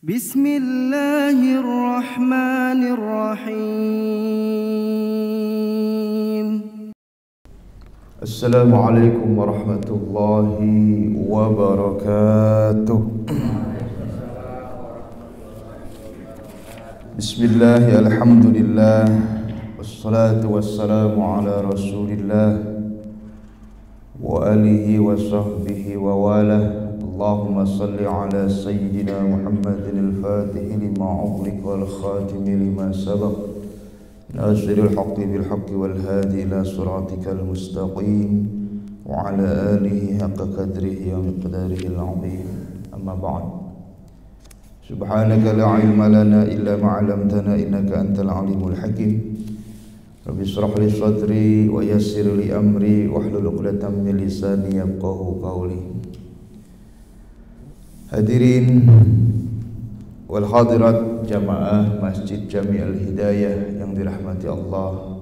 Bismillahirrahmanirrahim. Assalamualaikum warahmatullahi wabarakatuh. Bismillah, alhamdulillah, wassalatu wassalamu ala rasulillah wa alihi wa sahbihi wa walah. Allahumma salli ala sayyidina Muhammadin al-Fatih lima ughliq wal khatim lima sabaq nasiril haqqi bil haqqi wal hadi ila siratikal mustaqim wa ala alihi haqqa qadrihi wa miqdarihi al-azim. Amma ba'd. Subhanaka la ilma lana illa ma 'allamtana innaka antal alimul hakim. Rabbi shrah li sadri wa yassir li amri wahlul 'uqdatam min lisani yafqahu qawli. Hadirin wal hadirat jamaah Masjid Jami'ul Hidayah yang dirahmati Allah.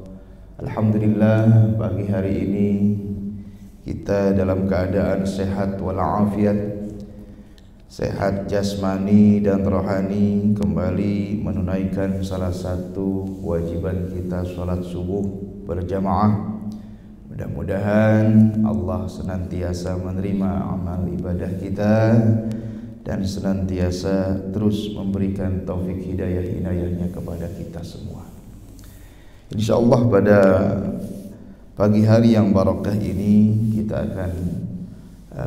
Alhamdulillah, pagi hari ini kita dalam keadaan sehat walafiat, sehat jasmani dan rohani, kembali menunaikan salah satu kewajiban kita, sholat subuh berjamaah. Mudah-mudahan Allah senantiasa menerima amal ibadah kita dan senantiasa terus memberikan taufik hidayah-hidayahnya kepada kita semua. InsyaAllah pada pagi hari yang barakah ini kita akan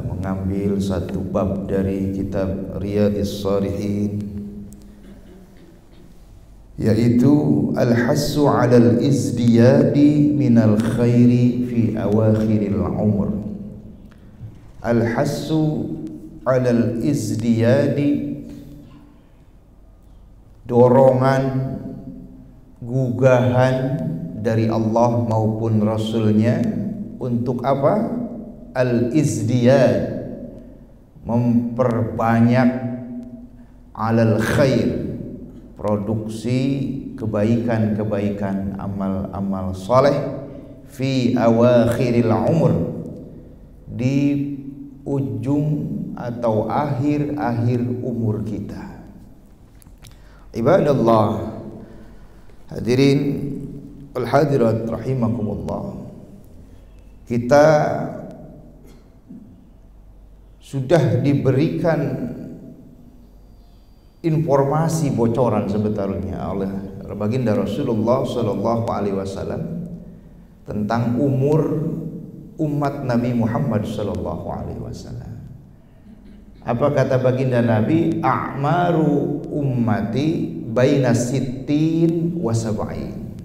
mengambil satu bab dari kitab Riyadhis Shalihin, yaitu al-hassu 'alal izdiyadi minal khairi fi awakhiril umr. Al-hassu 'alal izdiyadi, dorongan, gugahan dari Allah maupun Rasulnya untuk apa? Al-izdiyad, memperbanyak, 'alal khair, produksi kebaikan-kebaikan, amal-amal saleh, fi awakhiril umur, di ujung atau akhir-akhir umur kita. Ibadallah, hadirin wal hadirat rahimakumullah, kita sudah diberikan informasi bocoran sebetulnya oleh baginda Rasulullah sallallahu alaihi wasallam tentang umur umat Nabi Muhammad sallallahu alaihi wasallam. Apa kata baginda Nabi? A'maru ummati baina sittin wa sab'in.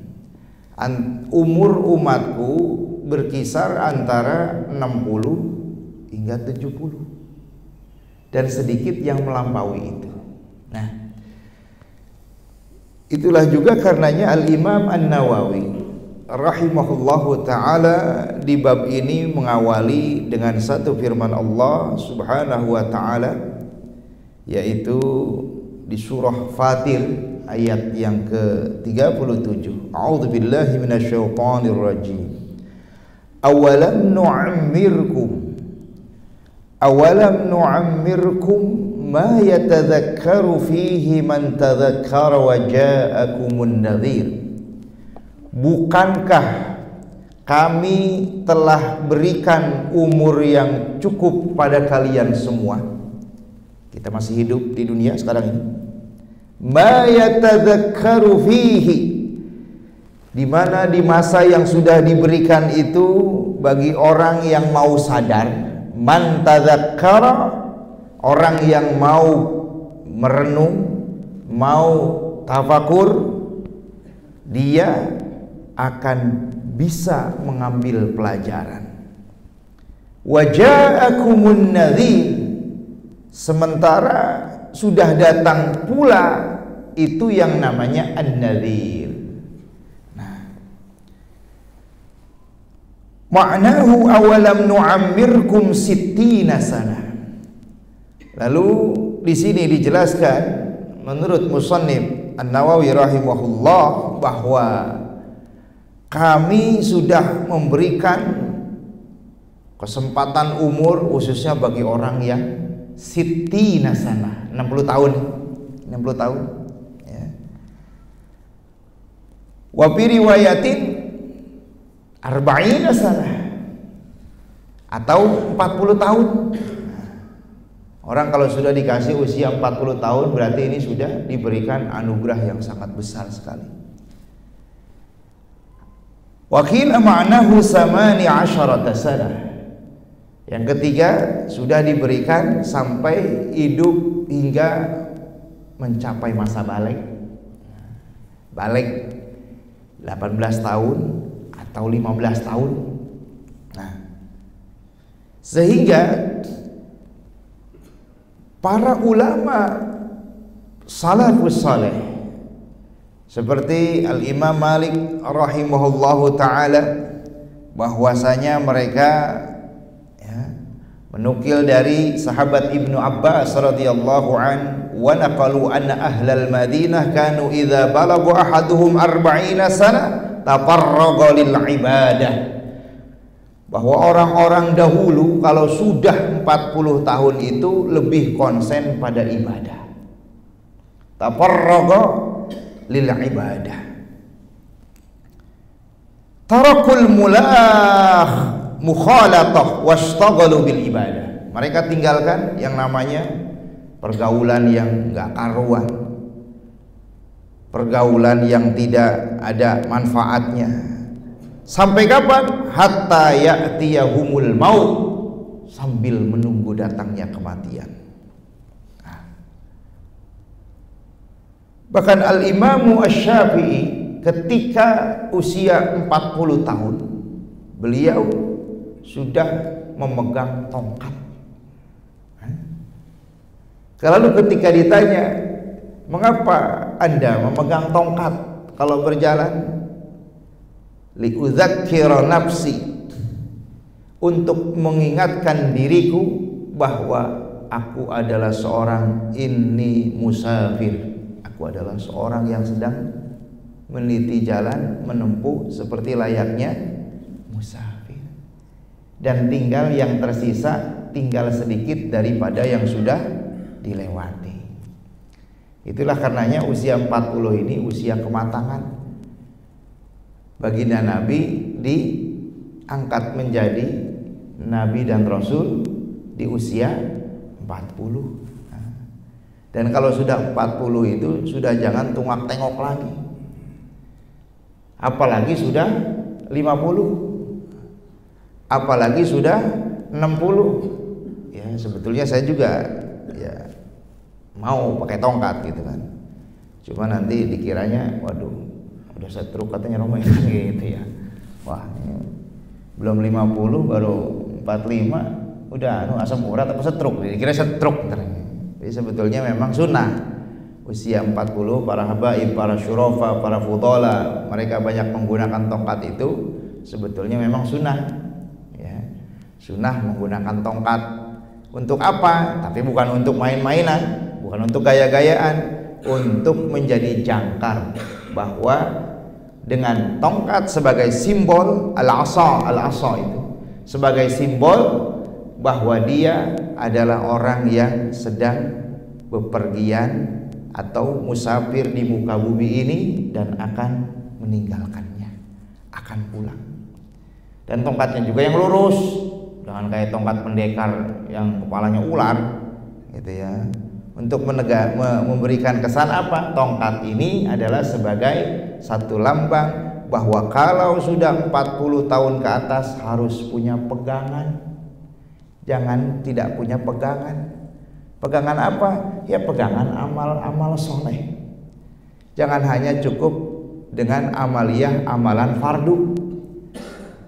Umur umatku berkisar antara 60 hingga 70, dan sedikit yang melampaui itu. Nah, itulah juga karenanya Al-Imam An-Nawawi rahimahullahu ta'ala di bab ini mengawali dengan satu firman Allah subhanahu wa ta'ala, yaitu di surah Fatir ayat yang ke-37. A'udzubillahi minasyaitonir rajim. Awalam nu'ammirkum ma yatadhakkaru fihi man tadhakkara wa ja'akumun nadhir. Bukankah kami telah berikan umur yang cukup pada kalian semua? Kita masih hidup di dunia sekarang ini. Ma yatadhakkaru fihi, di mana di masa yang sudah diberikan itu bagi orang yang mau sadar. Man tadhakkara, orang yang mau merenung, mau tafakur, dia akan bisa mengambil pelajaran. Wa ja'akumun nadhir, sementara sudah datang pula itu yang namanya an-nadhir. Nah, ma'nahu awalam nu'ammirkum sittina sana. Lalu di sini dijelaskan menurut musannif An-Nawawi rahimahullah bahwa kami sudah memberikan kesempatan umur khususnya bagi orang yang sittina sana, 60 tahun. 60 tahun ya. Wa fi riwayatin 40 sanah atau 40 tahun. Orang kalau sudah dikasih usia 40 tahun berarti ini sudah diberikan anugerah yang sangat besar sekali. Wa qila ma'nahu 18 sanah. Yang ketiga, sudah diberikan sampai hidup hingga mencapai masa balik. Balik 18 tahun atau 15 tahun. Nah, sehingga para ulama salafus saleh seperti Al-Imam Malik rahimahullahu ta'ala bahwasanya mereka menukil dari sahabat Ibnu Abbas radhiyallahu an wa naqalu anna ahlal Madinah kanu idza balagu ahaduhum 40 sana tafarraga lil ibadah, bahwa orang-orang dahulu kalau sudah 40 tahun itu lebih konsen pada ibadah. Tafarraga lil ibadah, tarakul mulah mukhalatah washtaghalu bil ibadah. Mereka tinggalkan yang namanya pergaulan yang enggak karuan, pergaulan yang tidak ada manfaatnya. Sampai kapan? Hatta ya'tiyahumul maut, sambil menunggu datangnya kematian. Nah. Bahkan Al-Imamu Asy-Syafi'i ketika usia 40 tahun beliau sudah memegang tongkat. Lalu ketika ditanya, mengapa Anda memegang tongkat kalau berjalan? Li'udzakkira nafsi, untuk mengingatkan diriku bahwa aku adalah seorang inni musafir. Aku adalah seorang yang sedang meniti jalan, menempuh seperti layaknya musafir. Dan tinggal yang tersisa, tinggal sedikit daripada yang sudah dilewati. Itulah karenanya usia 40 ini usia kematangan. Baginda Nabi diangkat menjadi Nabi dan Rasul di usia 40. Dan kalau sudah 40 itu sudah jangan tungak tengok lagi. Apalagi sudah 50. Apalagi sudah 60. Ya, sebetulnya saya juga ya mau pakai tongkat gitu kan. Cuma nanti dikiranya waduh, udah stroke katanya Romo gitu ya. Wah, ini belum 50 baru 45 udah asam urat apa stroke. Dikira stroke ternyata. Jadi sebetulnya memang sunnah. Usia 40 para habaib, para syurafa, para fudhala, mereka banyak menggunakan tongkat itu sebetulnya memang sunnah. Sunnah menggunakan tongkat. Untuk apa? Tapi bukan untuk main-mainan, bukan untuk gaya-gayaan, untuk menjadi jangkar bahwa dengan tongkat sebagai simbol al-asa itu sebagai simbol bahwa dia adalah orang yang sedang bepergian atau musafir di muka bumi ini dan akan meninggalkannya, akan pulang. Dan tongkatnya juga yang lurus, jangan kayak tongkat pendekar yang kepalanya ular gitu ya. Untuk memberikan kesan apa? Tongkat ini adalah sebagai satu lambang bahwa kalau sudah 40 tahun ke atas harus punya pegangan. Jangan tidak punya pegangan. Pegangan apa? Ya pegangan amal-amal soleh. Jangan hanya cukup dengan amaliyah amalan fardu.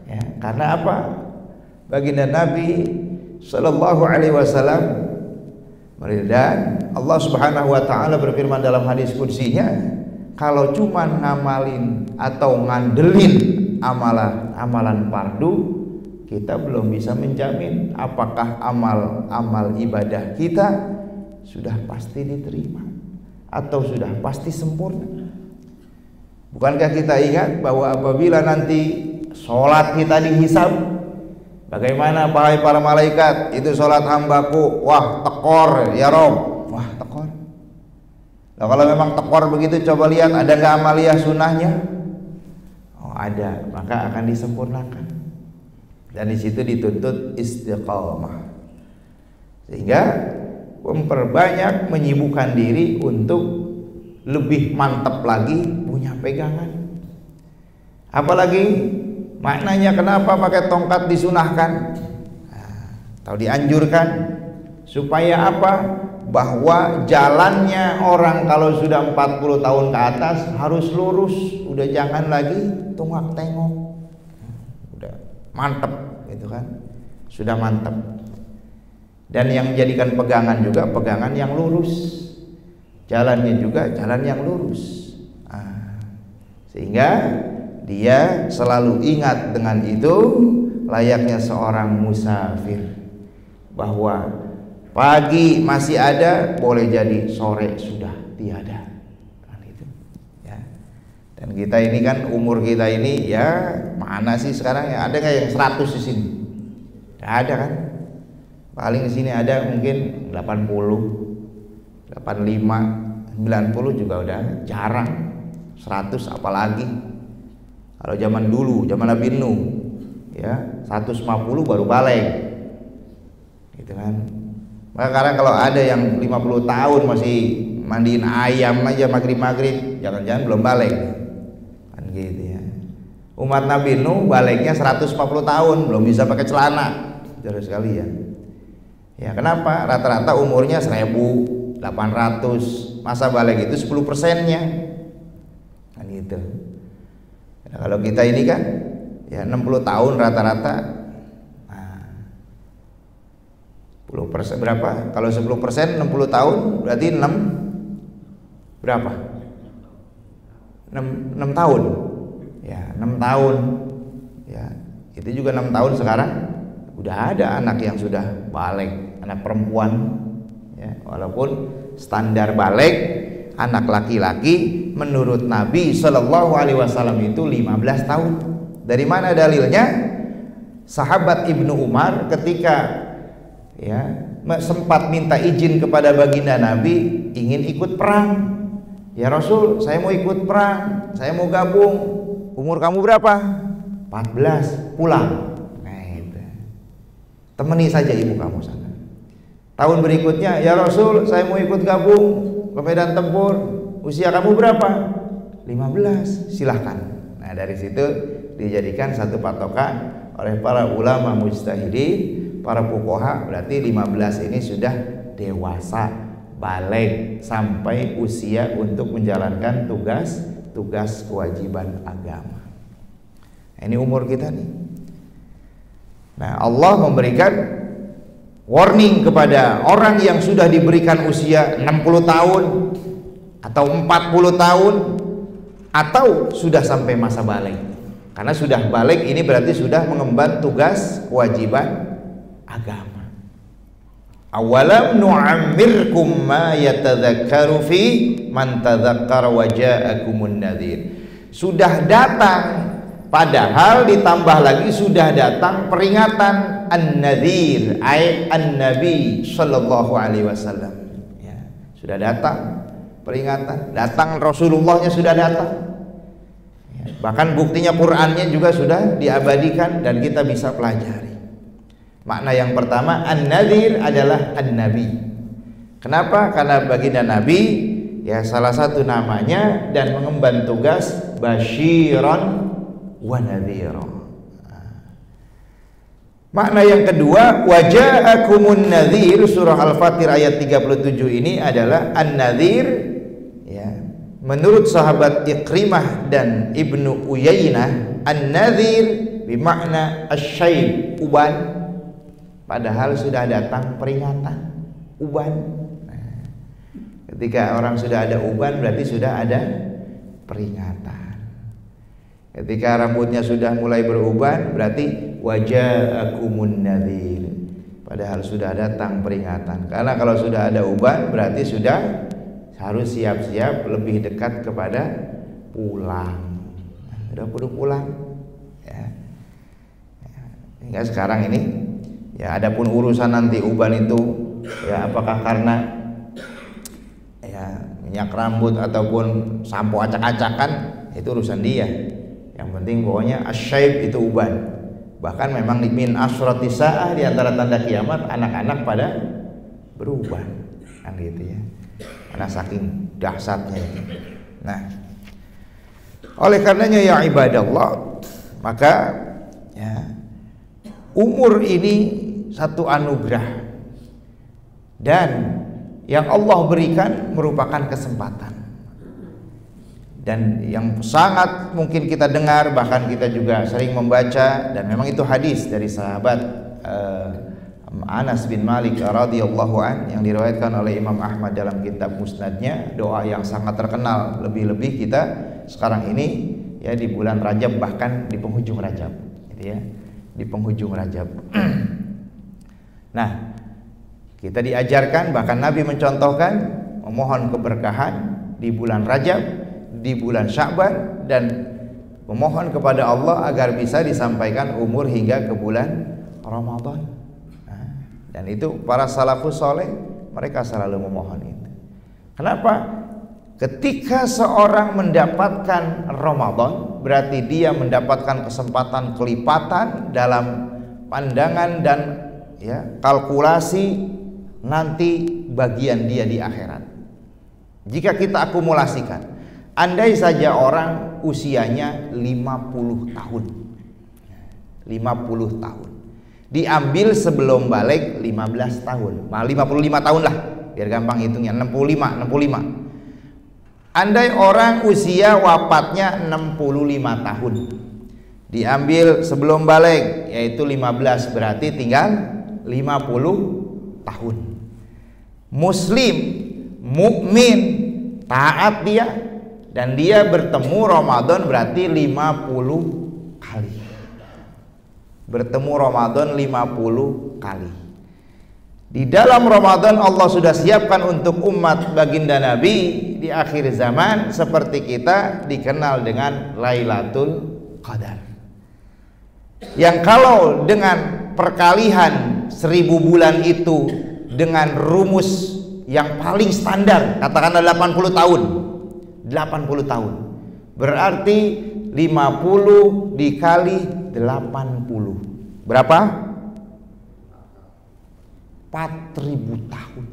Ya, karena apa? Baginda Nabi Sallallahu Alaihi Wasallam dan Allah Subhanahu Wa Taala berfirman dalam hadis qudsinya, kalau cuma ngamalin atau ngandelin amalan fardu, kita belum bisa menjamin apakah amal ibadah kita sudah pasti diterima atau sudah pasti sempurna. Bukankah kita ingat bahwa apabila nanti sholat kita dihisab, bagaimana para malaikat, itu sholat hambaku, wah tekor ya Rob, wah tekor. Nah, kalau memang tekor begitu, coba lihat ada nggak amaliyah sunnahnya? Oh ada, maka akan disempurnakan. Dan di situ dituntut istiqamah, sehingga memperbanyak menyibukkan diri untuk lebih mantap lagi punya pegangan. Apalagi maknanya kenapa pakai tongkat disunahkan atau dianjurkan, supaya apa? Bahwa jalannya orang kalau sudah 40 tahun ke atas harus lurus, udah jangan lagi tungak tengok, udah mantep gitu kan, sudah mantep. Dan yang menjadikan pegangan juga pegangan yang lurus, jalannya juga jalan yang lurus. Sehingga dia selalu ingat dengan itu, layaknya seorang musafir, bahwa pagi masih ada, boleh jadi sore sudah tiada. Kan itu. Ya. Dan kita ini kan umur kita ini ya mana sih sekarang ya, ada nggak yang 100 di sini? Nggak ada kan? Paling di sini ada mungkin 80, 85, 90 juga udah jarang. 100 apalagi. Kalau zaman dulu, zaman Nabi Nuh, ya 150 baru balik. Gitu kan. Maka sekarang kalau ada yang 50 tahun masih mandiin ayam aja maghrib-maghrib, jangan-jangan belum balik. Kan gitu ya. Umat Nabi Nuh baliknya 140 tahun, belum bisa pakai celana. Saudara sekalian. Ya, kenapa? Rata-rata umurnya 1800. Masa balik itu 10%-nya. Kan gitu. Nah, kalau kita ini kan ya 60 tahun rata-rata. 10% berapa? Kalau 10% 60 tahun berarti 6 berapa? 6 tahun. Ya, 6 tahun. Ya, itu juga 6 tahun sekarang udah ada anak yang sudah balik, anak perempuan. Ya, walaupun standar balik anak laki-laki menurut Nabi Shallallahu Alaihi Wasallam itu 15 tahun. Dari mana dalilnya? Sahabat Ibnu Umar ketika ya sempat minta izin kepada baginda Nabi ingin ikut perang. Ya Rasul, saya mau ikut perang, saya mau gabung. Umur kamu berapa? 14. Pulang. Nah, itu. Temani saja ibu kamu sana. Tahun berikutnya, ya Rasul, saya mau ikut gabung ke medan tempur. Usia kamu berapa? 15. Silahkan. Nah, dari situ dijadikan satu patokan oleh para ulama mujtahidin, para fuqaha, berarti 15 ini sudah dewasa, balik sampai usia untuk menjalankan tugas kewajiban agama. Ini umur kita nih. Nah, Allah memberikan warning kepada orang yang sudah diberikan usia 60 tahun atau 40 tahun atau sudah sampai masa balik. Karena sudah balik ini berarti sudah mengemban tugas kewajiban agama. Awalam nu'ammirkum ma yatadzakkaru fi man tadzakkara wa ja'akumun nadhir. Sudah datang, padahal ditambah lagi sudah datang peringatan an-nadhir, ay an-nabi sallallahu alaihi wasallam. Ya, sudah datang peringatan, datang Rasulullahnya sudah datang. Ya, bahkan buktinya Qur'annya juga sudah diabadikan dan kita bisa pelajari. Makna yang pertama, an-nadhir adalah an-nabi. Kenapa? Karena baginda Nabi ya salah satu namanya dan mengemban tugas basyiran wa nadhira. Makna yang kedua, waja'akumun nadhir, surah Al-Fatir ayat 37 ini adalah an-nadhir ya. Menurut sahabat Ikrimah dan Ibnu Uyainah, an-nadhir bermakna asy-syaib, uban. Padahal sudah datang peringatan uban. Nah, ketika orang sudah ada uban berarti sudah ada peringatan. Ketika rambutnya sudah mulai beruban berarti waja'akumun nadhir. Padahal sudah datang peringatan. Karena kalau sudah ada uban berarti sudah harus siap-siap lebih dekat kepada pulang. Sudah perlu pulang. Ya. Hingga sekarang ini ya, adapun urusan nanti uban itu ya apakah karena ya minyak rambut ataupun sampo acak-acakan itu urusan dia. Yang penting pokoknya asyaib itu uban. Bahkan memang min asyrati saah, di antara tanda kiamat anak-anak pada beruban, kan gitu ya. Karena saking dahsyatnya itu. Nah, oleh karenanya ya ibadallah, maka ya, umur ini satu anugerah dan yang Allah berikan merupakan kesempatan, dan yang sangat mungkin kita dengar, bahkan kita juga sering membaca, dan memang itu hadis dari sahabat Anas bin Malik radhiyallahu an yang diriwayatkan oleh Imam Ahmad dalam kitab Musnadnya, doa yang sangat terkenal, lebih-lebih kita sekarang ini ya di bulan Rajab, bahkan di penghujung Rajab gitu ya, di penghujung Rajab. Nah, kita diajarkan, bahkan Nabi mencontohkan memohon keberkahan di bulan Rajab, di bulan Sya'ban, dan memohon kepada Allah agar bisa disampaikan umur hingga ke bulan Ramadan. Nah, dan itu para salafus soleh mereka selalu memohon itu. Kenapa? Ketika seorang mendapatkan Ramadan, berarti dia mendapatkan kesempatan kelipatan dalam pandangan dan ya kalkulasi nanti bagian dia di akhirat. Jika kita akumulasikan, andai saja orang usianya 50 tahun 50 tahun diambil sebelum balik 15 tahun, 55 tahun lah biar gampang hitungnya, 65. Andai orang usia wafatnya 65 tahun diambil sebelum balik yaitu 15, berarti tinggal 50 tahun. Muslim, mukmin, taat dia, dan dia bertemu Ramadan berarti 50 kali. Bertemu Ramadan 50 kali. Di dalam Ramadan Allah sudah siapkan untuk umat baginda Nabi di akhir zaman seperti kita dikenal dengan Lailatul Qadar. Yang kalau dengan perkalian 1000 bulan itu dengan rumus yang paling standar, katakanlah 80 tahun. 80 tahun. Berarti 50 dikali 80. Berapa? 4.000 tahun.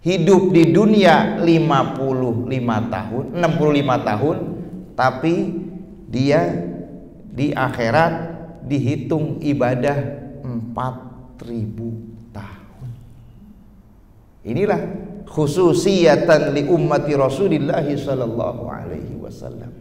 Hidup di dunia 65 tahun, 65 tahun, tapi dia di akhirat dihitung ibadah 4.000 tahun. Inilah khususiyatan li ummati Rasulillah sallallahu alaihi wasallam.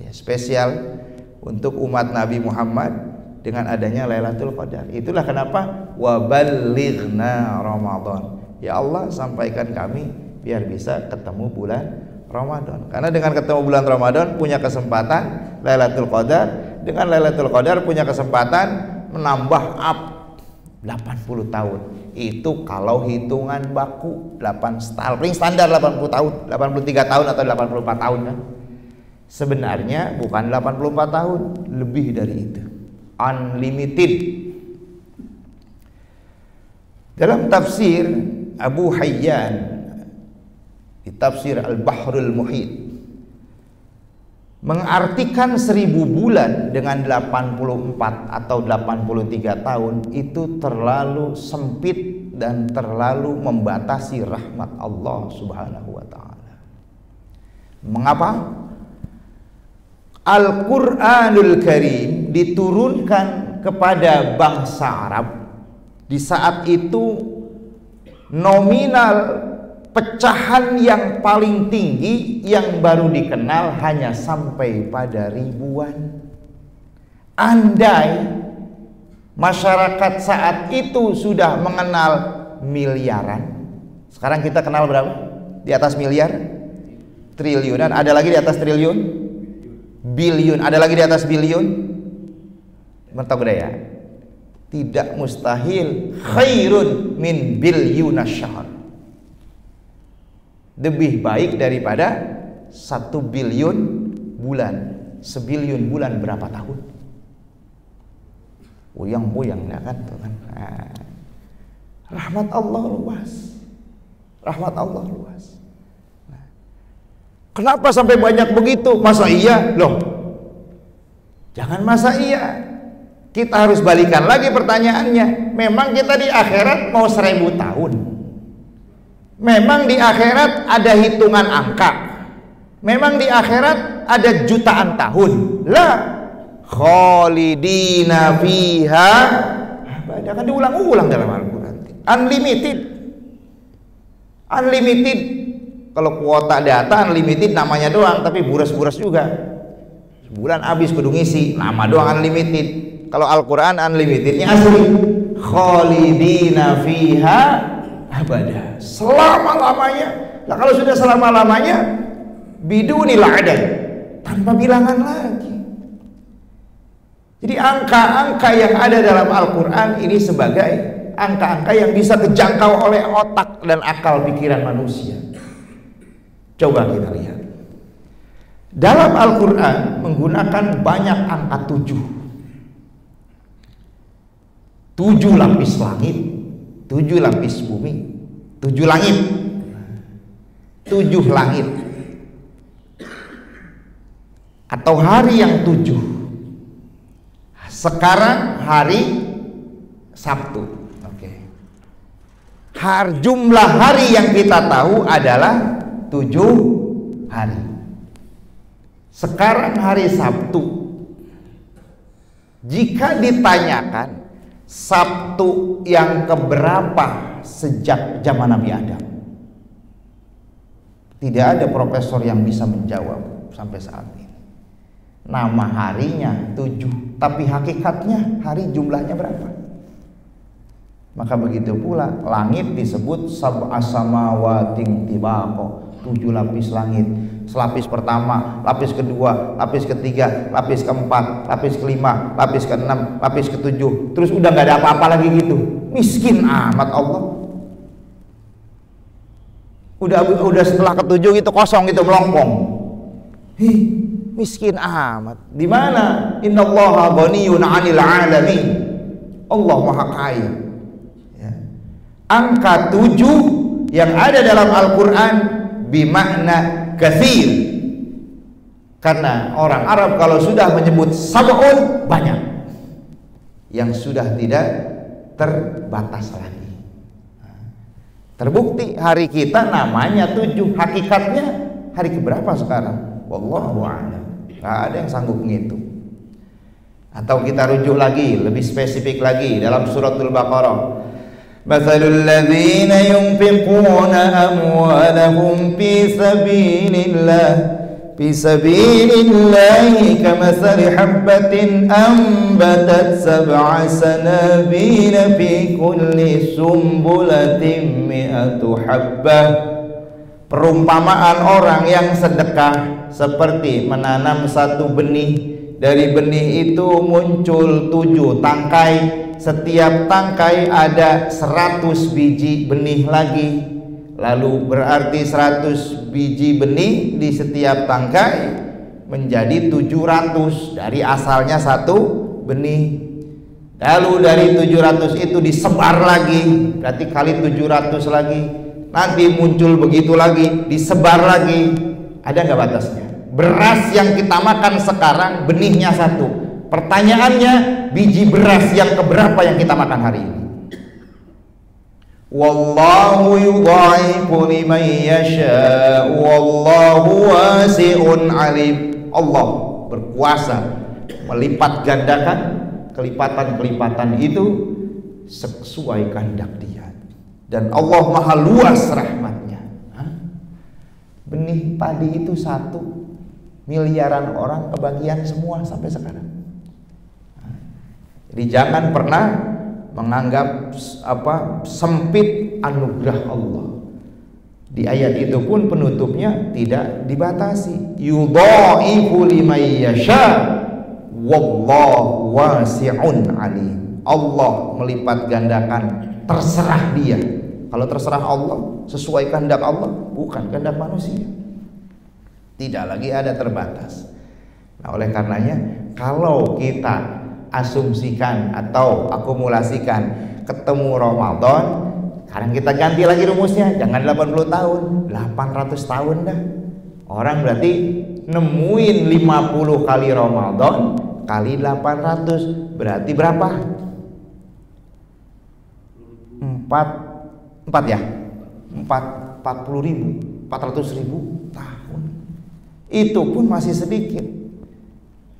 Ya, spesial untuk umat Nabi Muhammad dengan adanya Lailatul Qadar. Itulah kenapa wa ballighna Ramadan. Ya Allah, sampaikan kami biar bisa ketemu bulan Ramadan. Karena dengan ketemu bulan Ramadan punya kesempatan Lailatul Qadar, dengan Lailatul Qadar punya kesempatan menambah 80 tahun. Itu kalau hitungan baku 8 paling standar 80 tahun, 83 tahun atau 84 tahun kan. Sebenarnya bukan 84 tahun, lebih dari itu. Unlimited. Dalam tafsir Abu Hayyan di tafsir Al-Bahrul Muhit mengartikan 1000 bulan dengan 84 atau 83 tahun itu terlalu sempit dan terlalu membatasi rahmat Allah Subhanahu wa taala. Mengapa? Al-Qur'anul Karim diturunkan kepada bangsa Arab di saat itu nominal pecahan yang paling tinggi yang baru dikenal hanya sampai pada ribuan. Andai masyarakat saat itu sudah mengenal miliaran, sekarang kita kenal berapa? Di atas miliar? Triliunan. Ada lagi di atas triliun? Biliun. Ada lagi di atas biliun? Mentau ya? Tidak mustahil khairun min bilyun syahr. Lebih baik daripada 1 biliun bulan. 1 biliun bulan berapa tahun? Uyang-uyang ya kan, nah, rahmat Allah luas. Rahmat Allah luas. Kenapa sampai banyak begitu? Masa iya? Loh, jangan masa iya. Kita harus balikan lagi pertanyaannya. Memang kita di akhirat mau 1000 tahun? Memang di akhirat ada hitungan angka? Memang di akhirat ada jutaan tahun? Lah, khalidina fiha abada, kan diulang-ulang dalam Al-Quran. Unlimited. Unlimited. Kalau kuota data unlimited namanya doang, tapi buras-buras juga. Sebulan habis kudu ngisi, nama doang unlimited. Kalau Al-Quran unlimitednya asli. Khalidina fiha abada, selama-lamanya. Nah, kalau sudah selama-lamanya bidunil adad, tanpa bilangan lagi. Jadi angka-angka yang ada dalam Al-Quran ini sebagai angka-angka yang bisa terjangkau oleh otak dan akal pikiran manusia. Coba kita lihat. Dalam Al-Quran menggunakan banyak angka 7. 7 lapis langit, 7 lapis bumi, 7 langit, 7 langit, atau hari yang 7. Sekarang hari Sabtu. Oke. Jumlah hari yang kita tahu adalah 7 hari. Sekarang hari Sabtu. Jika ditanyakan Sabtu yang keberapa sejak zaman Nabi Adam, tidak ada profesor yang bisa menjawab sampai saat ini. Nama harinya 7, tapi hakikatnya hari jumlahnya berapa? Maka begitu pula langit disebut sab'a samawatin tibaqa, 7 lapis langit. Lapis pertama, lapis kedua, lapis ketiga, lapis keempat, lapis kelima, lapis keenam, lapis ketujuh. Terus udah nggak ada apa-apa lagi gitu. Miskin amat Allah. Udah setelah ketujuh gitu kosong gitu, melongkong. Miskin amat. Di mana? Innallaha ghaniyun 'anil 'alamin. Allah Maha Kaya. Ya. Angka 7 yang ada dalam Al-Quran bimakna katsir. Karena orang Arab kalau sudah menyebut sab'un banyak, yang sudah tidak terbatas lagi. Terbukti hari kita namanya 7, hakikatnya hari keberapa sekarang? Wallahu a'lam. Gak ada yang sanggup ngitung. Atau kita rujuk lagi, lebih spesifik lagi dalam suratul Baqarah. Mathalul ladzina yunfiquna amwalahum fi sabilillahi kamathali habbatin ambatat sab'a sanabila fi kulli sumbulatin mi'atu habbah. Perumpamaan orang yang sedekah seperti menanam satu benih. Dari benih itu muncul 7 tangkai. Setiap tangkai ada 100 biji benih lagi. Lalu berarti 100 biji benih di setiap tangkai menjadi 700 dari asalnya satu benih. Lalu dari 700 itu disebar lagi, berarti kali 700 lagi. Nanti muncul begitu lagi, disebar lagi. Ada nggak batasnya? Beras yang kita makan sekarang benihnya 1. Pertanyaannya, biji beras yang keberapa yang kita makan hari ini? Wallahu yudha'ifu liman yasha wallahu wasi'un alim. Allah berkuasa melipat gandakan kelipatan-kelipatan itu sesuai kehendak Dia. Dan Allah maha luas rahmatnya. Benih padi itu 1 miliaran orang kebagian semua sampai sekarang. Jadi jangan pernah menganggap sempit anugerah Allah. Di ayat itu pun penutupnya tidak dibatasi. Yudha'ifu liman yasha wallahu wasi'un alim. Allah melipat gandakan, terserah Dia. Kalau terserah Allah, sesuai kehendak Allah, bukan kehendak manusia. Tidak lagi ada terbatas. Nah, oleh karenanya kalau kita asumsikan atau akumulasikan ketemu Ramadan, sekarang kita ganti lagi rumusnya, jangan 80 tahun, 800 tahun dah. Orang berarti nemuin 50 kali Ramadan kali 800 berarti berapa? 4 ya? 40.000, 400.000 tahun. Itu pun masih sedikit.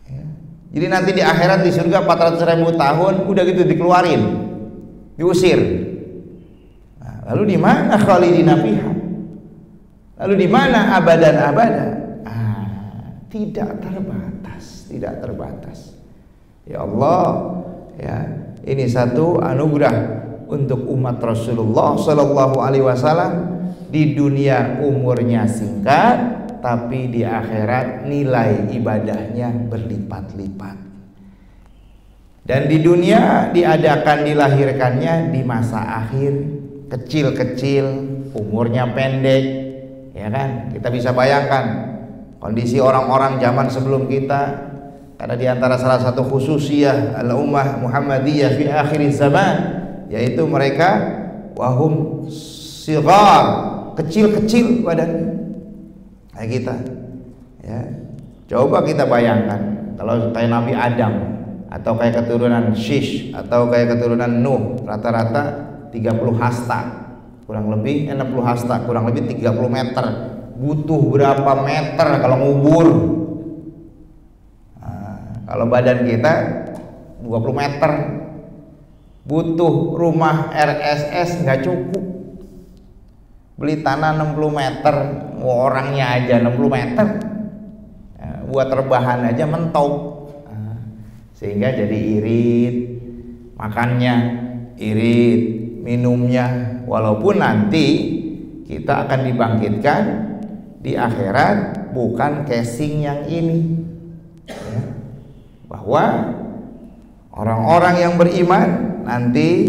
Ya. Jadi nanti di akhirat di surga 400.000 tahun udah gitu dikeluarin, diusir. Nah, lalu di mana khalidina fiha? Lalu di mana abadan-abadan? Tidak terbatas, tidak terbatas. Ya Allah, ya ini satu anugerah untuk umat Rasulullah Sallallahu Alaihi Wasallam. Di dunia umurnya singkat, tapi di akhirat nilai ibadahnya berlipat-lipat. Dan di dunia dilahirkannya di masa akhir, kecil-kecil, umurnya pendek, ya kan? Kita bisa bayangkan kondisi orang-orang zaman sebelum kita, karena di antara salah satu khususiyah al-ummah Muhammadiyah fi akhir zaman, yaitu mereka wahum sigar, kecil-kecil badannya kayak kita. Ya, coba kita bayangkan kalau kayak Nabi Adam atau kayak keturunan Shish atau kayak keturunan Nuh, rata-rata 30 hasta, kurang lebih 60 hasta, kurang lebih 30 meter. Butuh berapa meter kalau ngubur? Kalau badan kita 20 meter, butuh rumah RSS nggak cukup. Beli tanah 60 meter, orangnya aja 60 meter, buat rebahan aja mentok. Sehingga jadi irit, makannya irit, minumnya. Walaupun nanti kita akan dibangkitkan di akhirat bukan casing yang ini, ya. Bahwa orang-orang yang beriman nanti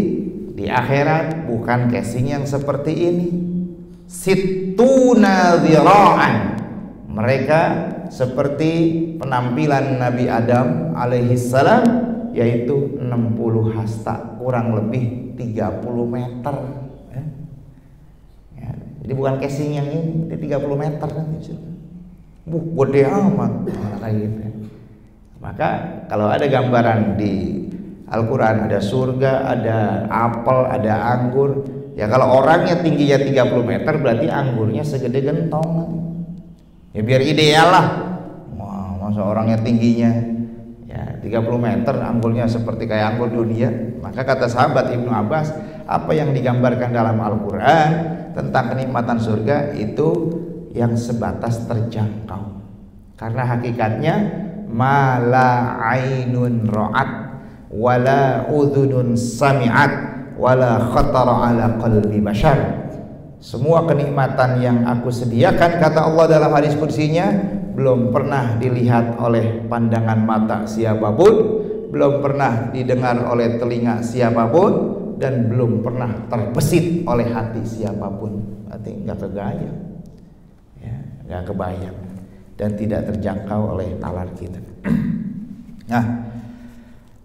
di akhirat bukan casing yang seperti ini. Sittuna dzira'an, mereka seperti penampilan Nabi Adam alaihissalam, yaitu 60 hasta, kurang lebih 30 meter. Ya, jadi bukan casing yang ini, 30 meter nanti. Gede amat kayak gitu. Maka kalau ada gambaran di Al-Quran, ada surga, ada apel, ada anggur. Ya kalau orangnya tingginya 30 meter berarti anggurnya segede gentong. Ya biar ideal lah. Wah, masa orangnya tingginya ya 30 meter, anggurnya seperti kayak anggur dunia. Maka kata sahabat Ibnu Abbas, apa yang digambarkan dalam Al-Quran tentang kenikmatan surga itu yang sebatas terjangkau. Karena hakikatnya mala ainun ra'at wala udhunun sami'at wala khatara ala qalbi bashar. Semua kenikmatan yang aku sediakan, kata Allah dalam hadis kursinya, belum pernah dilihat oleh pandangan mata siapapun, belum pernah didengar oleh telinga siapapun, dan belum pernah terbesit oleh hati siapapun. Berarti nggak kebayang, ya, nggak kebayang, dan tidak terjangkau oleh nalar kita. Nah,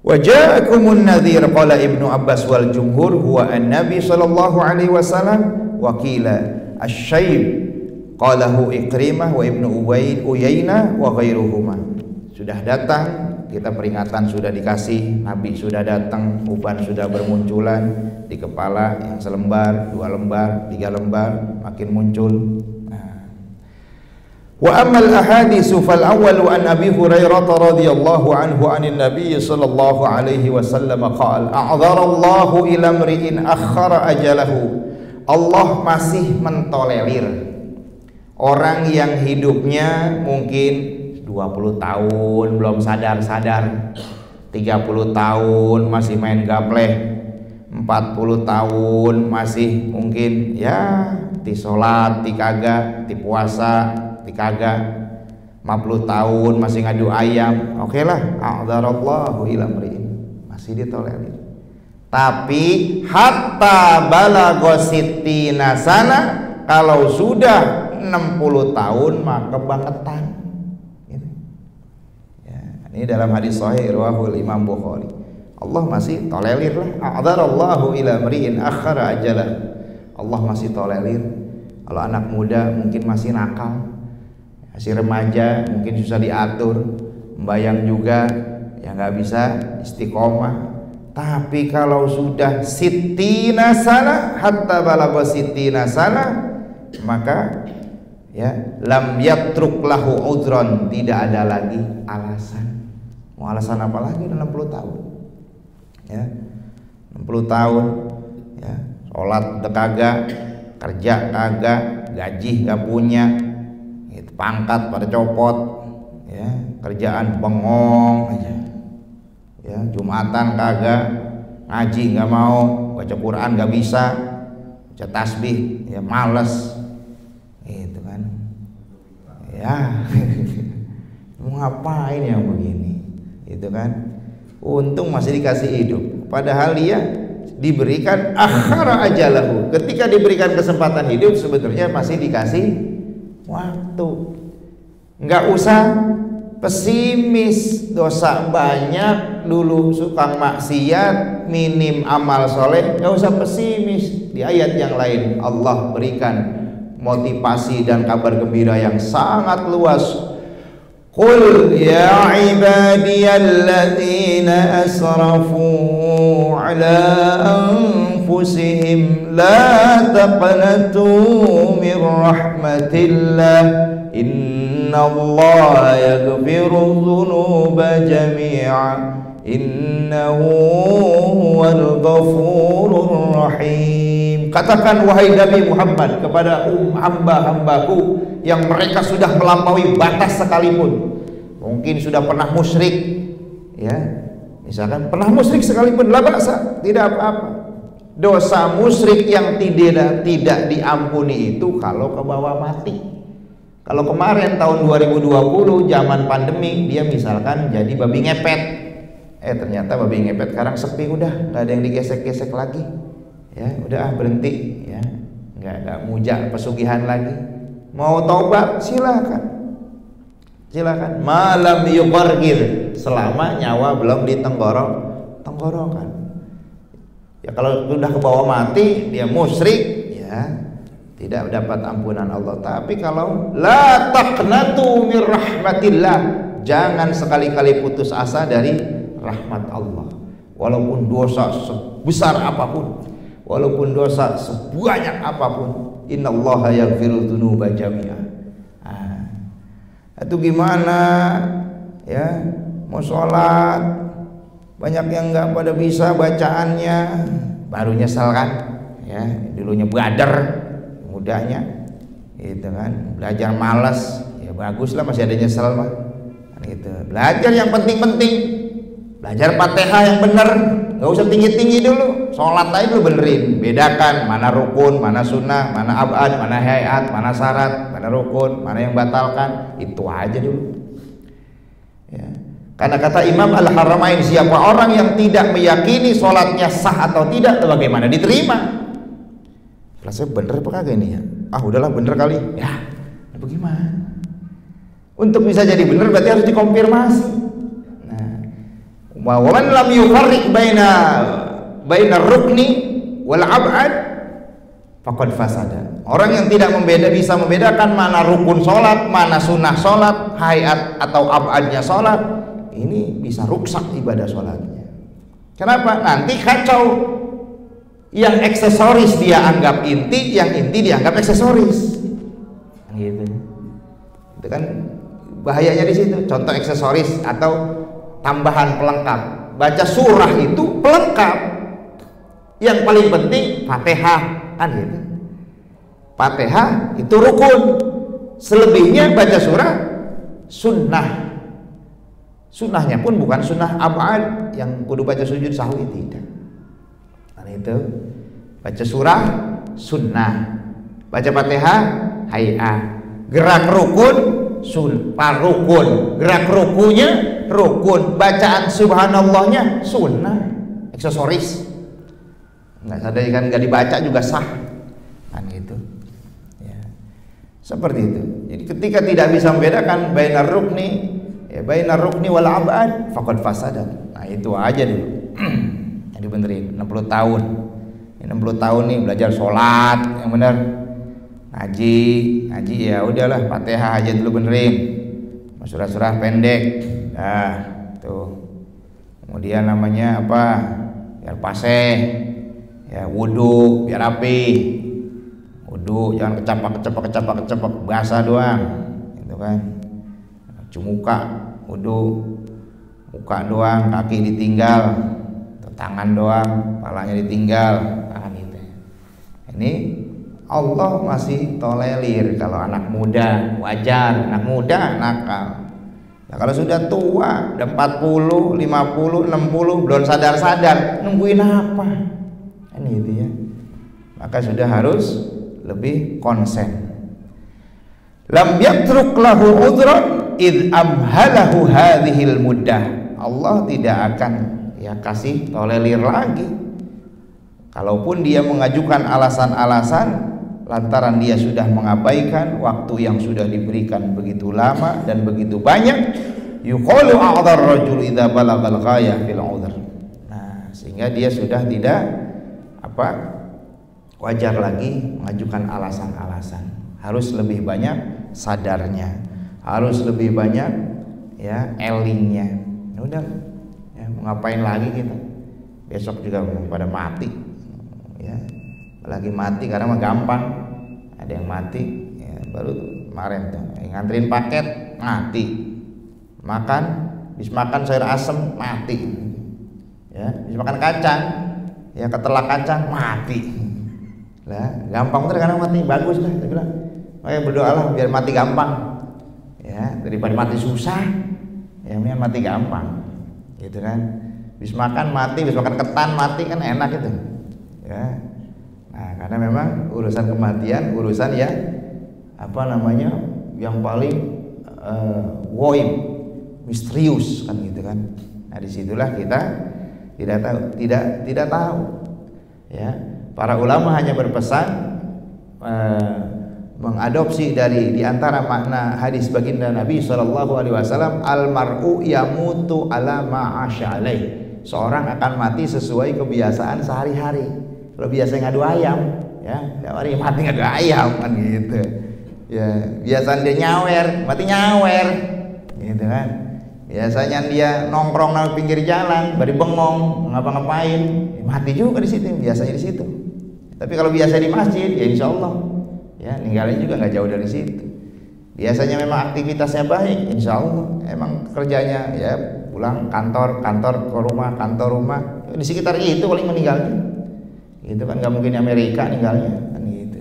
waja'akumun nadhir, qala Ibnu Abbas wal jumhur huwa an-nabi sallallahu alaihi wasallam wa qila asy-syaib qalahu Ikrimah wa Ibnu Uyainah wa ghairuhuma. Sudah datang, kita peringatan sudah dikasih, Nabi sudah datang, uban sudah bermunculan di kepala, yang selembar, 2 lembar, 3 lembar, makin muncul. Wa ammal ahaditsu fal awwalu an Abi Hurairah radhiyallahu anhu anin Nabiy sallallahu alaihi wasallam qala a'dzarallahu ila mri'in akhara ajalahu. Allah masih mentolerir orang yang hidupnya mungkin 20 tahun belum sadar-sadar, 30 tahun masih main gapleh, 40 tahun masih mungkin ya di sholat, di kagak, di puasa, di kagak, 50 tahun masih ngadu ayam. Oke lah, a'dzarallahu ila mri'in, masih ditolerir. Tapi hatta balagha sittina sana, kalau sudah 60 tahun maka kebangetan. Ya, ini dalam hadis sahih riwayat Imam Bukhari. Allah masih tolerir lah. A'dzarallahu ila mri'in akhara ajalah. Allah masih tolerir. Kalau anak muda mungkin masih nakal, masih remaja mungkin susah diatur, membayang juga ya nggak bisa istiqomah. Tapi kalau sudah sittina sana hatta balagha sittina sana, maka ya lam yatruk lahu udron, tidak ada lagi alasan. Mau alasan apa lagi? 60 tahun ya, 60 tahun ya, sholat udah kagak, kerja kagak, gaji nggak punya, pangkat pada copot ya, kerjaan bengong aja ya, jumatan kagak, ngaji nggak mau, baca Quran nggak bisa, baca tasbih ya males, itu kan ya. Mau ngapain yang begini, itu kan. Untung masih dikasih hidup, padahal dia diberikan akhara ajalahu. Ketika diberikan kesempatan hidup sebenarnya masih dikasih waktu. Nggak usah pesimis, dosa banyak, dulu suka maksiat, minim amal soleh, nggak usah pesimis. Di ayat yang lain Allah berikan motivasi dan kabar gembira yang sangat luas. Qul ya ibadiyalladzina asrafu ala anfusihim la taqnatu min rahmatillah innallaha yaghfiru dzunuba jami'a innahu huwal ghafurur rahim. Katakan wahai Nabi Muhammad kepada hamba-hambaku yang mereka sudah melampaui batas sekalipun, mungkin sudah pernah musyrik ya, misalkan pernah musyrik sekalipun, la ba'sa, tidak apa-apa. Dosa musyrik yang tidak diampuni itu kalau ke bawah mati. Kalau kemarin tahun 2020 zaman pandemi dia misalkan jadi babi ngepet, ternyata babi ngepet sekarang sepi, udah nggak ada yang digesek-gesek lagi ya, udah berhenti ya, nggak mujak pesugihan lagi. Mau taubat silakan, malam yuqargir, selama nyawa belum di tenggorokan ya. Kalau sudah ke bawah mati dia musyrik ya, tidak dapat ampunan Allah. Tapi kalau la taqnatu min rahmatillah, jangan sekali-kali putus asa dari rahmat Allah. Walaupun dosa sebesar apapun, walaupun dosa sebanyak apapun, innallaha yaghfiru dzunuba jami'a. Itu gimana ya, mau sholat banyak yang nggak pada bisa bacaannya, baru nyesel kan ya, dulunya badar mudanya gitu kan, belajar malas ya, bagus lah masih ada nyesel mah gitu. Belajar yang penting-penting, belajar Fatihah yang benar, nggak usah tinggi-tinggi dulu. Sholat aja dulu benerin, bedakan mana rukun, mana sunnah, mana abad, mana hayat, mana syarat, mana rukun, mana yang batalkan, itu aja dulu ya. Karena kata Imam Al-Haramain, siapa orang yang tidak meyakini sholatnya sah atau tidak, bagaimana diterima? Rasanya bener apa kagak ini ya? Udahlah bener kali ya, bagaimana? Untuk bisa jadi bener berarti harus dikonfirmasi. Wa man lam yufarriq baina rukni wal ab'ad faqad fasada. Orang yang tidak bisa membedakan mana rukun sholat, mana sunnah sholat, hayat atau ab'adnya sholat, ini bisa rusak ibadah sholatnya. Kenapa? Nanti kacau. Yang aksesoris dia anggap inti, yang inti dianggap aksesoris gitu. Itu kan bahayanya di situ. Contoh aksesoris atau tambahan pelengkap. Baca surah itu pelengkap. Yang paling penting Fatihah kan gitu. Fatihah itu rukun. Selebihnya baca surah sunnah. Sunnahnya pun bukan sunnah abad yang kudu baca sujud sahwi, tidak. Nah itu baca surah sunnah, baca Fatihah hayat. Gerak rukun rukun, gerak rukunya rukun, bacaan subhanallahnya sunnah, aksesoris. Nggak sadar kan, nggak dibaca juga sah kan gitu ya. Seperti itu. Jadi ketika tidak bisa membedakan bainar rukni wal abad faqad fasada. Nah itu aja dulu yang dibenerin. 60 tahun 60 tahun nih belajar sholat yang benar ngaji ya udahlah Fatihah aja dulu benerin, surah-surah pendek. Nah, tuh. Kemudian namanya apa? Biar paseh. Ya, wudu biar rapi. Wudu jangan kecapak, basah doang. Gitu kan. Cuci muka, wudu. Muka doang, kaki ditinggal. Tangan doang, kepalanya ditinggal. Nah, gitu. Ini Allah masih tolerir kalau anak muda, wajar. Anak muda nakal. Nah, kalau sudah tua, udah 40, 50, 60 belum sadar-sadar, nungguin apa? Kan gitu ya. Maka sudah harus lebih konsen. Lam yatruk lahu udran id amhalahu hadhil muddah. Allah tidak akan ya kasih tolerir lagi. Kalaupun dia mengajukan alasan-alasan lantaran dia sudah mengabaikan waktu yang sudah diberikan begitu lama dan begitu banyak, yuqalu a'dhar rajul idza balagal ghayah fil 'udhr. Nah, sehingga dia sudah tidak wajar lagi mengajukan alasan-alasan. Harus lebih banyak sadarnya, harus lebih banyak ya elingnya. Udah ya, mau ngapain lagi kita? Besok juga pada mati. Ya, apalagi mati karena mah gampang. Ada yang mati ya, baru kemarin tuh nganterin paket mati, makan habis makan sayur asem mati, ya habis makan kacang ya ketelak kacang mati lah, gampang bener karena mati. Bagus lah saya bilang, makanya berdoalah biar mati gampang ya, daripada mati susah ya, mendingan mati gampang gitu kan. Habis makan mati, habis makan ketan mati kan enak itu ya. Nah, karena memang urusan kematian urusan ya yang paling goib, misterius kan gitu kan. Nah, disitulah kita tidak tahu ya. Para ulama hanya berpesan mengadopsi di antara makna hadis baginda Nabi SAW, almar'u yamutu ala ma'asya alaih. Seorang akan mati sesuai kebiasaan sehari-hari. Kalau biasa ngadu ayam, ya, hari mati ngadu ayam kan gitu. Ya, biasanya dia nyawer, mati nyawer, gitu kan. Biasanya dia nongkrong di pinggir jalan, bari bengong, ngapa-ngapain, ya, mati juga di situ, biasanya di situ. Tapi kalau biasa di masjid, ya insya Allah, ya ninggalin juga nggak jauh dari situ. Biasanya memang aktivitasnya baik, insya Allah, emang kerjanya ya pulang kantor ke rumah, kantor rumah, di sekitar itu paling meninggalnya. Itu kan nggak mungkin di Amerika ninggalnya kan gitu.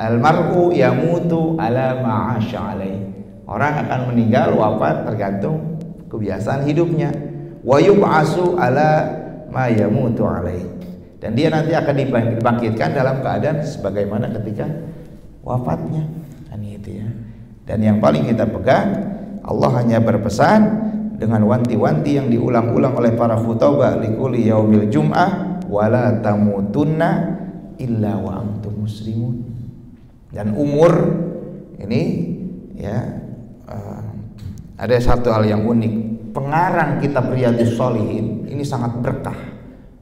Almar'u yamutu ala ma'asya alaih. Orang akan meninggal wafat tergantung kebiasaan hidupnya. Wa yub'asu ala ma yamutu alaih. Dan dia nanti akan dibangkitkan dalam keadaan sebagaimana ketika wafatnya kan gitu ya. Dan yang paling kita pegang, Allah hanya berpesan dengan wanti-wanti yang diulang-ulang oleh para khutbah likulli yaumil jum'ah, wala tamutunna illa wa antum muslimun. Dan umur ini ya ada satu hal yang unik. Pengarang kitab Riyadhus Shalihin ini sangat berkah.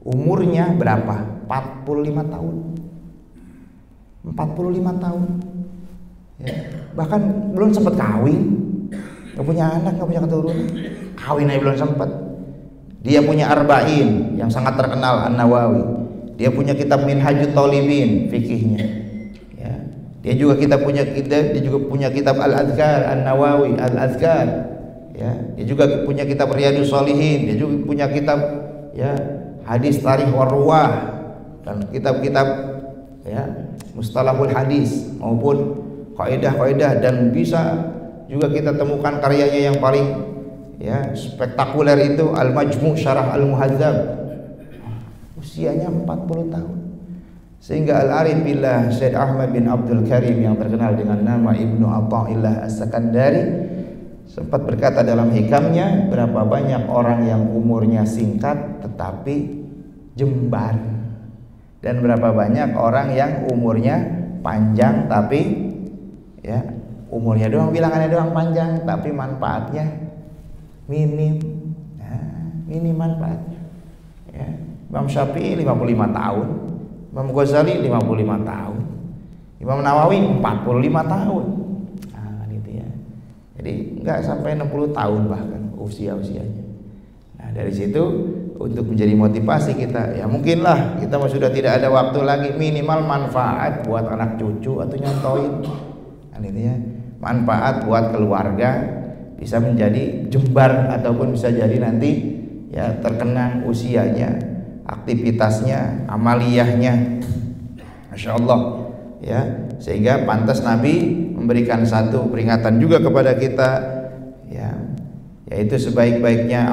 Umurnya berapa? 45 tahun. 45 tahun. Ya, bahkan belum sempat kawin. Gak punya anak, gak punya keturunan. Kawin aja belum sempat. Dia punya arba'in yang sangat terkenal, An-Nawawi. Dia punya kitab Minhajut Thalibin fikihnya. Ya. Dia juga punya kitab Al-Adhkar, An-Nawawi Al-Adhkar. Ya. Dia juga punya kitab Riyadhus Shalihin. Dia juga punya kitab ya Hadis Tarikh Warruwah dan kitab-kitab ya Mustalahul Hadis maupun kaidah-kaidah, dan bisa juga kita temukan karyanya yang paling ya spektakuler itu Al-Majmu' Syarah Al-Muhadzab. Usianya 40 tahun. Sehingga Al-Arif billah Syekh Ahmad bin Abdul Karim yang terkenal dengan nama Ibnu Atha'illah As-Sakandari sempat berkata dalam hikamnya, berapa banyak orang yang umurnya singkat tetapi jembar, dan berapa banyak orang yang umurnya panjang tapi ya umurnya doang, bilangannya doang panjang tapi manfaatnya minim. Nah, minim manfaatnya ya. Imam Syafi'i 55 tahun, Imam Ghazali 55 tahun Imam Nawawi 45 tahun. Nah, gitu ya. Jadi nggak sampai 60 tahun bahkan usianya. Nah, dari situ untuk menjadi motivasi kita, ya mungkinlah kita sudah tidak ada waktu lagi, minimal manfaat buat anak cucu atau nyontoin. Nah, gitu ya. Manfaat buat keluarga, bisa menjadi jembar ataupun bisa jadi nanti ya terkenang usianya, aktivitasnya, amaliyahnya, Masya Allah ya, sehingga pantas Nabi memberikan satu peringatan juga kepada kita ya, yaitu sebaik-baiknya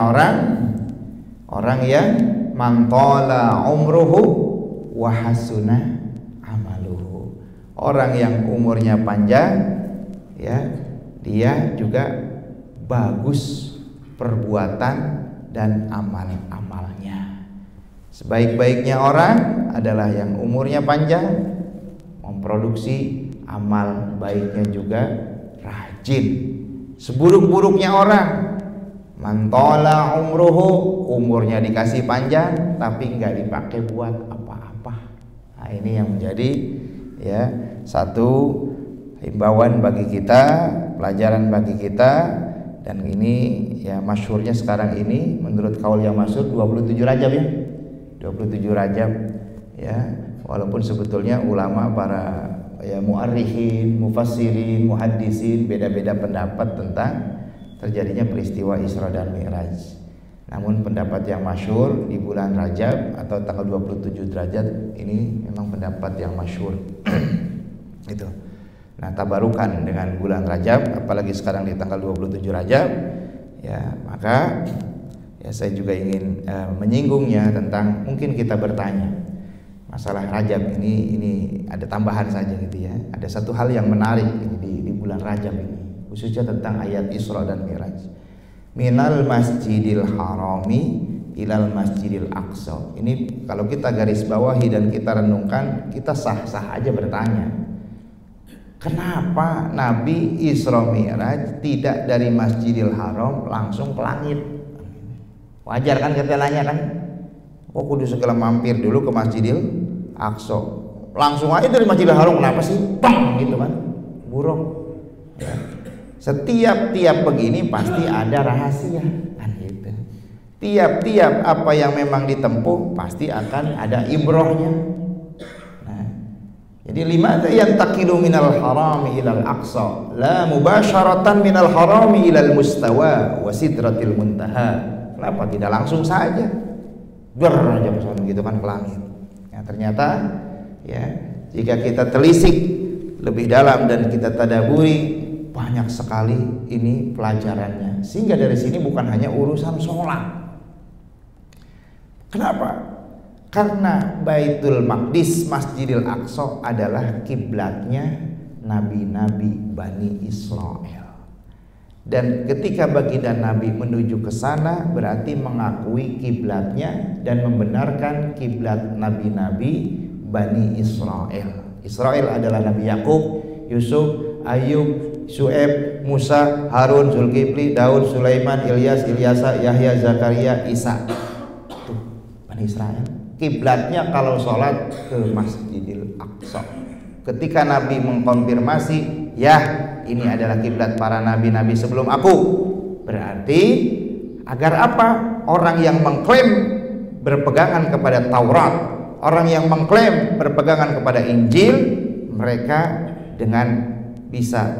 orang yang mantola umruhu wa hasuna amaluhu, orang yang umurnya panjang ya, dia juga bagus perbuatan dan amal-amalnya. Sebaik-baiknya orang adalah yang umurnya panjang, memproduksi amal baiknya juga rajin. Seburuk-buruknya orang, mantola umruhu, umurnya dikasih panjang tapi nggak dipakai buat apa-apa. Nah, ini yang menjadi ya satu himbauan bagi kita, pelajaran bagi kita. Dan ini ya masyhurnya sekarang ini menurut kaul yang masyhur 27 Rajab ya. 27 Rajab ya, walaupun sebetulnya ulama para ya muarrikhin, mufassirin, muhaddisin beda-beda pendapat tentang terjadinya peristiwa Isra dan Mi'raj. Namun pendapat yang masyhur di bulan Rajab atau tanggal 27 derajat ini memang pendapat yang masyhur. Itu. Nah, tabarukan dengan bulan Rajab, apalagi sekarang di tanggal 27 Rajab, ya maka ya saya juga ingin menyinggungnya tentang, mungkin kita bertanya masalah Rajab ini ada tambahan saja gitu ya. Ada satu hal yang menarik ini di bulan Rajab ini, khususnya tentang ayat Isra dan Mi'raj. Minal masjidil harami ilal masjidil aqsa. Ini kalau kita garis bawahi dan kita renungkan, kita sah-sah aja bertanya, kenapa Nabi Isra Mi'raj tidak dari Masjidil Haram langsung ke langit? Wajar kan kita nanya kan? Kok kudu segala mampir dulu ke Masjidil Aqsa? Langsung aja dari Masjidil Haram, kenapa sih? Bang gitu kan? Buruk. Ya. Setiap begini pasti ada rahasia kan gitu. Tiap apa yang memang ditempuh pasti akan ada ibrohnya. Jadi lima yang takilu minal harami ilal aqsa la mubasharatan minal harami ilal mustawa wa sidratil muntaha. Kenapa tidak langsung saja ber aja gitu kan ke langit? Ya, ternyata ya jika kita telisik lebih dalam dan kita tadaburi, banyak sekali ini pelajarannya. Sehingga dari sini bukan hanya urusan sholat. Kenapa? Karena Baitul Maqdis, Masjidil Aqsa adalah kiblatnya nabi-nabi Bani Israel. Dan ketika baginda Nabi menuju ke sana berarti mengakui kiblatnya dan membenarkan kiblat nabi-nabi Bani Israel. Israel adalah Nabi Yakub, Yusuf, Ayub, Syu'aib, Musa, Harun, Zulkifli, Daud, Sulaiman, Ilyas, Ilyasa, Yahya, Zakaria, Isa. Tuh, Bani Israel. Kiblatnya kalau sholat ke Masjidil Aqsa. Ketika Nabi mengkonfirmasi, ya ini adalah kiblat para nabi-nabi sebelum aku, berarti agar apa? Orang yang mengklaim berpegangan kepada Taurat, orang yang mengklaim berpegangan kepada Injil, mereka dengan bisa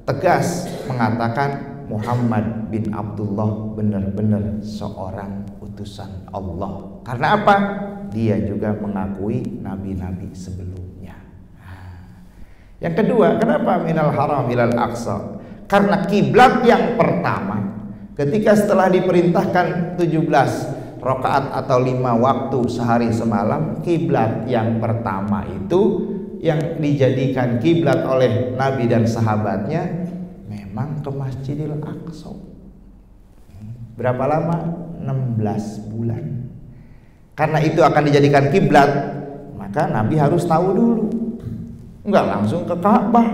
tegas mengatakan Muhammad bin Abdullah benar-benar seorang utusan Allah. Karena apa? Dia juga mengakui nabi-nabi sebelumnya. Yang kedua, kenapa minal haram ilal aqsa? Karena kiblat yang pertama, ketika setelah diperintahkan 17 rakaat atau 5 waktu sehari semalam, kiblat yang pertama itu yang dijadikan kiblat oleh Nabi dan sahabatnya memang ke Masjidil Aqsa. Berapa lama? 16 bulan. Karena itu akan dijadikan kiblat, maka Nabi harus tahu dulu. Enggak langsung ke Ka'bah.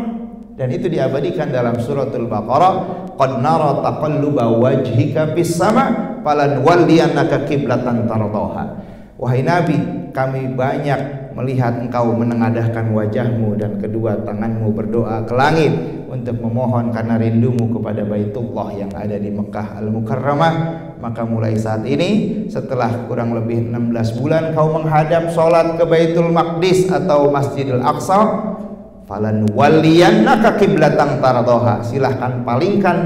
Dan itu diabadikan dalam suratul Baqarah, qad nara taqalluba wajhika fis sama falan walliyannaka qiblatan tardaha. Wahai Nabi, kami banyak melihat engkau menengadahkan wajahmu dan kedua tanganmu berdoa ke langit untuk memohon karena rindumu kepada Baitullah yang ada di Mekah Al-Mukarramah. Maka mulai saat ini setelah kurang lebih 16 bulan kau menghadap sholat ke Baitul Maqdis atau Masjidil Aqsa, falan waliyannaka qiblatan tardhaha, silahkan palingkan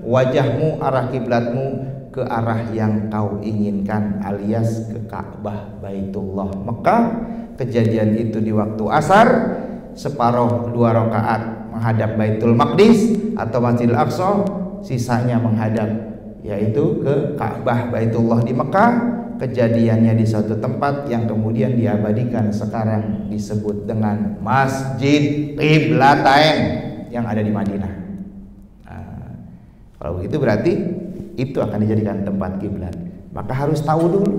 wajahmu, arah kiblatmu ke arah yang kau inginkan, alias ke Ka'bah Baitullah Mekah. Kejadian itu di waktu asar, separuh 2 rakaat menghadap Baitul Maqdis atau Masjidil Aqsa, sisanya menghadap yaitu ke Ka'bah Baitullah di Mekah. Kejadiannya di suatu tempat yang kemudian diabadikan sekarang disebut dengan Masjid Qiblatain yang ada di Madinah. Nah, kalau begitu berarti itu akan dijadikan tempat kiblat. Maka harus tahu dulu,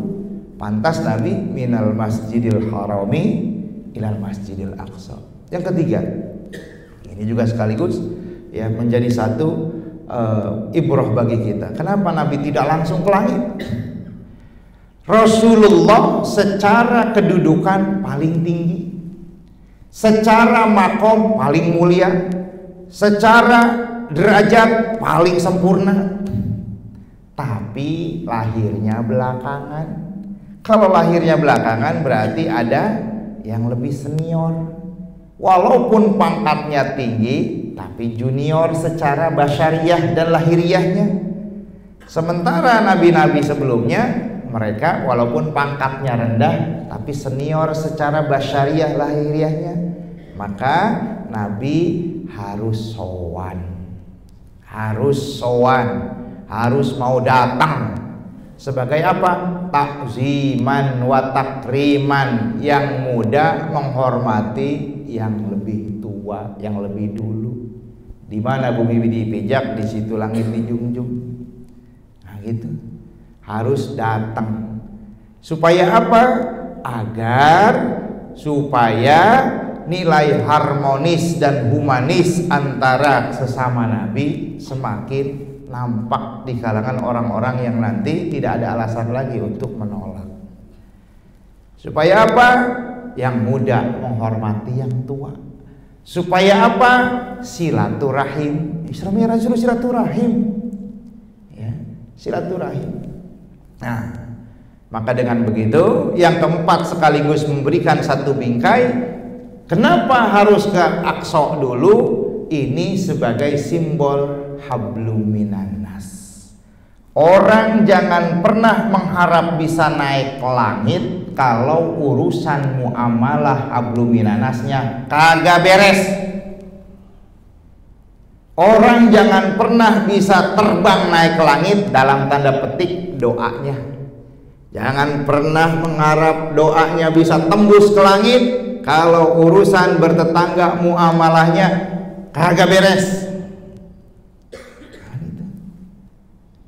pantas Nabi minal masjidil harami ilal masjidil aqsa. Yang ketiga, ini juga sekaligus ya menjadi satu ibrah bagi kita. Kenapa Nabi tidak langsung ke langit? Rasulullah secara kedudukan paling tinggi, secara makom paling mulia, secara derajat paling sempurna, tapi lahirnya belakangan. Kalau lahirnya belakangan berarti ada yang lebih senior, walaupun pangkatnya tinggi tapi junior secara basyariah dan lahiriahnya. Sementara nabi-nabi sebelumnya mereka walaupun pangkatnya rendah tapi senior secara basyariah lahiriahnya. Maka Nabi harus sowan, harus mau datang. Sebagai apa? Takziman wa takriman, yang muda menghormati yang lebih tua, yang lebih dulu. Di mana bumi dipijak, di situ langit dijunjung. Nah gitu. Harus datang. Supaya apa? Agar supaya nilai harmonis dan humanis antara sesama nabi semakin nampak di kalangan orang-orang yang nanti tidak ada alasan lagi untuk menolak. Supaya apa? Yang muda menghormati yang tua. Supaya apa? Silaturahim. Islam ya Rasul silaturahim. Ya, silaturahim. Nah, maka dengan begitu yang keempat sekaligus memberikan satu bingkai. Kenapa harus ke Aqsa dulu? Ini sebagai simbol hablum minan nas. Orang jangan pernah mengharap bisa naik ke langit kalau urusan muamalah hablum minan nasnya kagak beres. Orang jangan pernah bisa terbang naik ke langit dalam tanda petik doanya. Jangan pernah mengharap doanya bisa tembus ke langit kalau urusan bertetangga muamalahnya kagak beres.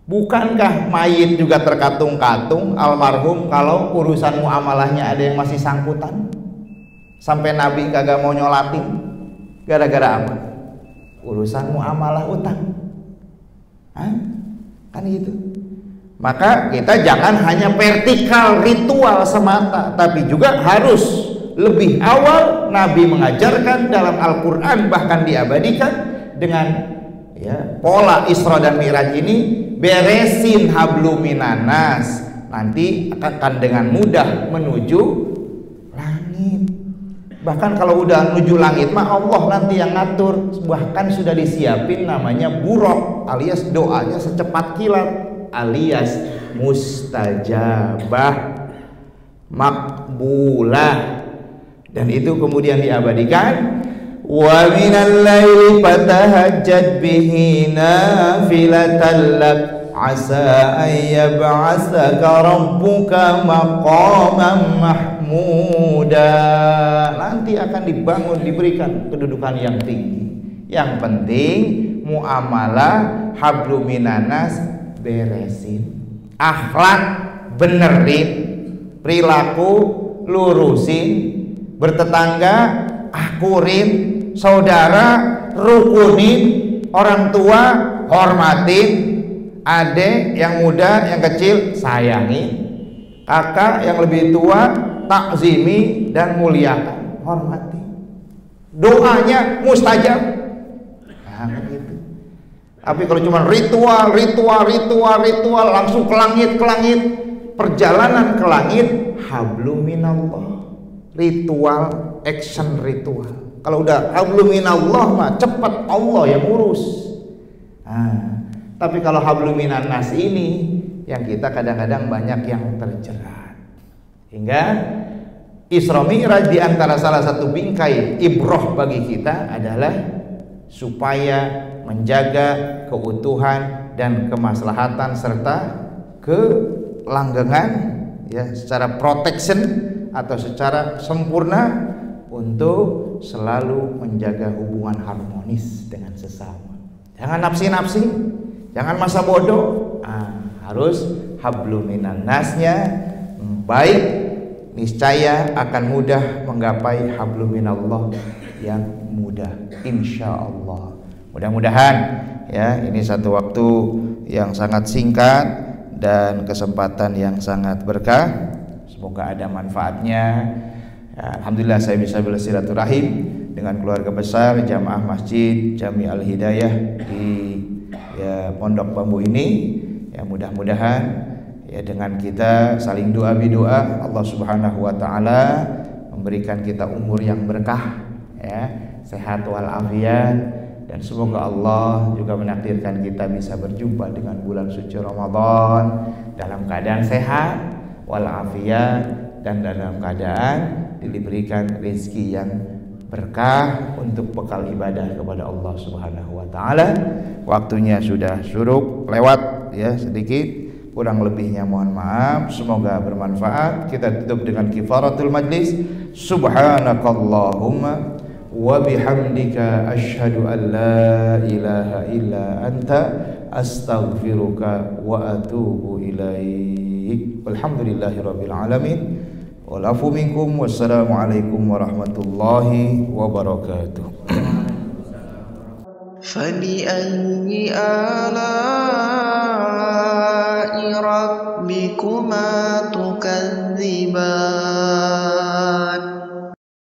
Bukankah mayit juga terkatung-katung almarhum kalau urusan muamalahnya ada yang masih sangkutan? Sampai Nabi kagak mau nyolatin gara-gara apa? Urusan muamalah utang. Hah? Kan gitu. Maka kita jangan hanya vertikal ritual semata, tapi juga harus lebih awal. Nabi mengajarkan dalam Al-Quran, bahkan diabadikan dengan ya, pola Isra dan Mi'raj ini. Beresin hablum minan nas, nanti akan dengan mudah menuju langit. Bahkan kalau udah menuju langit mah Allah nanti yang ngatur. Bahkan sudah disiapin namanya buraq, alias doanya secepat kilat, alias mustajabah, makbulah. Dan itu kemudian diabadikan. Wa minal laili fatahajjad bihi nafilatan lak asa an yab'atsaka rabbuka maqaman mahmuda. Nanti akan dibangun, diberikan kedudukan yang tinggi. Yang penting muamalah hablum minan nas beresin, akhlak benerin, perilaku lurusin, bertetangga akurin, saudara rukunin, orang tua hormatin, adek yang muda yang kecil sayangi, kakak yang lebih tua takzimi dan muliakan, hormati. Doanya mustajab. Nah, gitu. Tapi kalau cuma ritual langsung ke langit, perjalanan ke langit, hablum minallah. Ritual, action ritual. Kalau udah hablum minallah mah cepat Allah yang urus. Nah, tapi kalau hablum minan nas ini yang kita kadang-kadang banyak yang terjerat. Hingga Isra Mi'raj di antara salah satu bingkai ibroh bagi kita adalah supaya menjaga keutuhan dan kemaslahatan serta kelanggengan ya, secara protection atau secara sempurna untuk selalu menjaga hubungan harmonis dengan sesama. Jangan nafsi-nafsi, jangan masa bodoh. Harus hablum minan nasnya baik, niscaya akan mudah menggapai hablum minallah yang mudah, insyaallah. Mudah-mudahan ya, ini satu waktu yang sangat singkat dan kesempatan yang sangat berkah. Semoga ada manfaatnya. Ya, alhamdulillah saya bisa bersilaturahim dengan keluarga besar Jamaah Masjid Jami Al Hidayah di ya, Pondok Bambu ini. Ya, mudah-mudahan ya dengan kita saling doa bidoa, Allah Subhanahu wa taala memberikan kita umur yang berkah ya, sehat walafiat, dan semoga Allah juga menakdirkan kita bisa berjumpa dengan bulan suci Ramadan dalam keadaan sehat walafiat dan dalam keadaan diberikan rezeki yang berkah untuk bekal ibadah kepada Allah Subhanahu wa taala. Waktunya sudah suruk lewat ya sedikit, kurang lebihnya mohon maaf. Semoga bermanfaat. Kita tutup dengan kifaratul majlis. Subhanakallahumma wa bihamdika asyhadu an la ilaha illa anta astaghfiruka wa atubu ilaik. Walhamdulillahirabbil alamin. Wal afu minkum. Wassalamualaikum warahmatullahi wabarakatuh. فبأي آلاء ربكما تكذبان